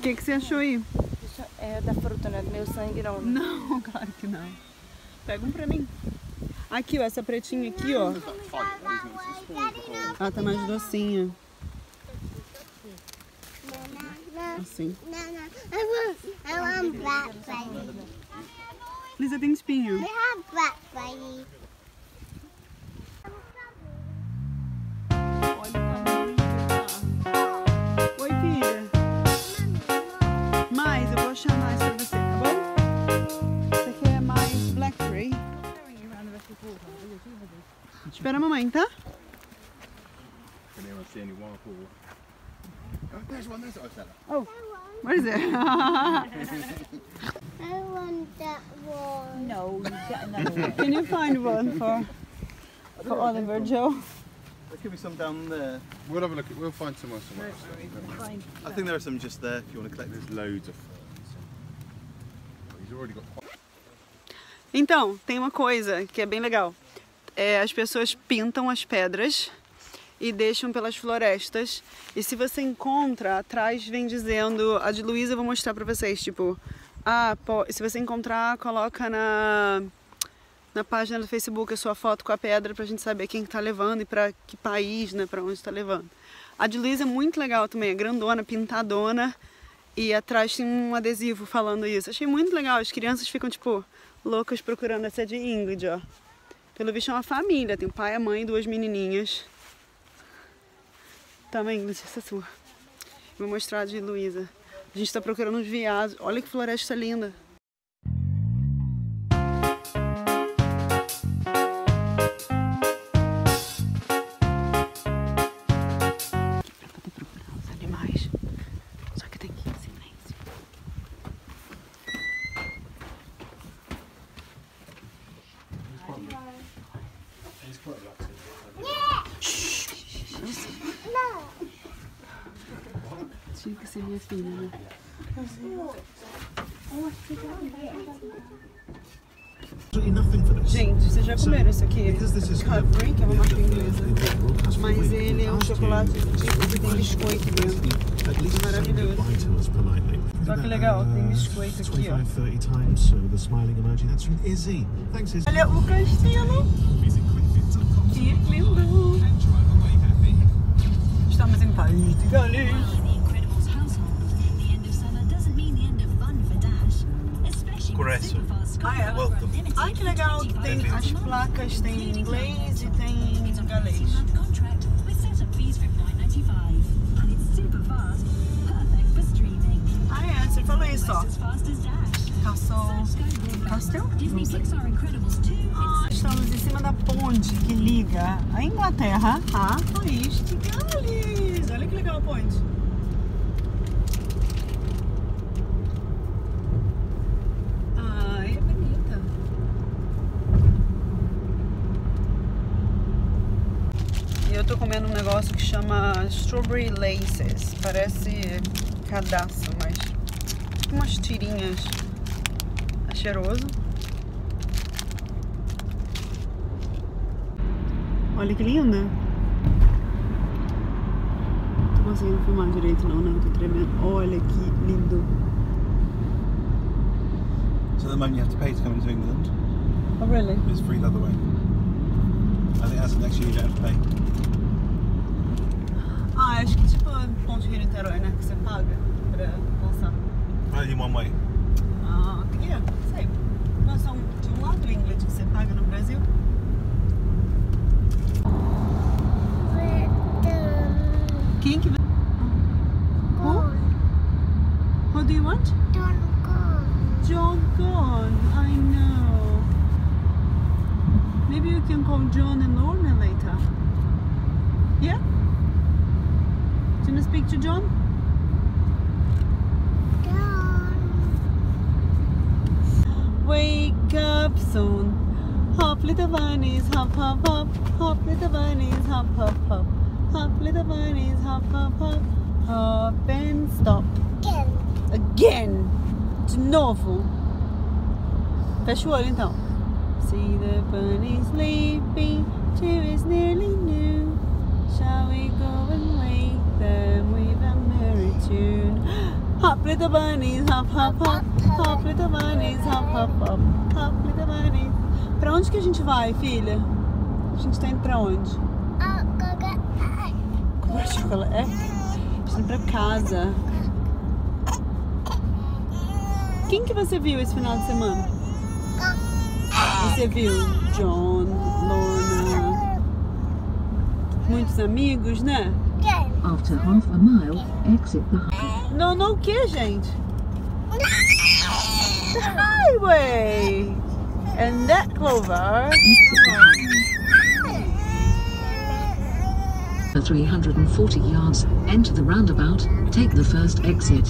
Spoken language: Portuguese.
O que você achou aí? É da fruta, né? Do meu sangue não. Não, claro que não. Pega um pra mim. Aqui, ó, essa pretinha aqui, ó. Ela tá mais docinha. Assim. I want blackberry. Lisa tem espinho. We have blackberry. Oi, filha. Mais, eu vou achar mais pra você, tá bom? Essa aqui é mais blackberry. Espera a mamãe, tá? Oh, what is it? I want that one. No, you get another one. Can you find one for Oliver, Joe? There could be some down there. We'll have a look. We'll find somewhere else. I think there are some just there if you want to collect. There's loads of ferns. He's already got quite... Então, tem uma coisa que é bem legal. As pessoas pintam as pedras e deixam pelas florestas. E se você encontra, atrás vem dizendo... A de Luísa eu vou mostrar pra vocês, tipo... se você encontrar, coloca na página do Facebook a sua foto com a pedra pra gente saber quem que tá levando e pra que país, né, pra onde tá levando. A de Luísa é muito legal também, é grandona, pintadona. E atrás tem um adesivo falando isso. Achei muito legal, as crianças ficam, tipo, loucas procurando. Essa de Ingrid, ó. Pelo visto é uma família, tem o pai, a mãe e 2 menininhas. Toma, Ingrid, essa é sua. Vou mostrar a de Luísa. A gente tá procurando uns veados. Olha que floresta linda. Pra poder procurar os animais. Só que tem que ir em silêncio. Tinha que ser minha filha, né? Gente, vocês já comeram isso aqui? Cadbury, que é uma marca inglesa. Mas ele é um chocolate tipo que tem biscoito dentro. Maravilhoso. Só que legal, tem biscoito aqui, ó. Olha o castelo. Que lindo. Estamos em Pais de Gales. Welcome. Ai, que legal, tem as placas, tem em inglês e tem em galês. Ah, você falou isso, ó. Castle? Não sei. Estamos em cima da ponte que liga a Inglaterra a Pais de Gales. Olha que legal a ponte. Eu tô comendo um negócio que chama Strawberry Laces. Parece cadastro, mas tipo umas tirinhas. É cheiroso. Olha que linda. Não tô conseguindo filmar direito não, né? Eu tô tremendo. Olha que lindo. So at the moment you have to pay to come into England. Oh really? It's free the other way. I think that's the next year you don't have to pay. Acho que tipo Ponte Rio Niterói, né? Que você paga pra passar. Only one way. Yeah, sei. Nós somos de um lado do Inglaterra que você paga no Brasil. Quem que vai? Who do you want? John Gone. I know. Maybe you can call John and Lorna later. Yeah? Do you want to speak to John? Wake up soon. Hop little bunnies, hop hop hop. Hop little bunnies, hop hop hop. Hop little bunnies, hop hop hop. Hop and stop. Again. De novo. Fecha o olho então. See the bunny sleeping. Cheer is nearly noon. Shall we go and wake them with a merry tune? Hop little bunnies, hop, hop, hop. Hop little bunnies, hop, hop, hop. Hop little bunnies. Pra onde que a gente vai, filha? A gente tá indo pra onde? Comprar chocolate? É? A gente tá indo pra casa. Quem que você viu esse final de semana? Você viu John, Lorna, muitos amigos, né? After half a mile, exit the Não, não o que, gente? The highway! And that Clover. the 340 yards, enter the roundabout, take the first exit.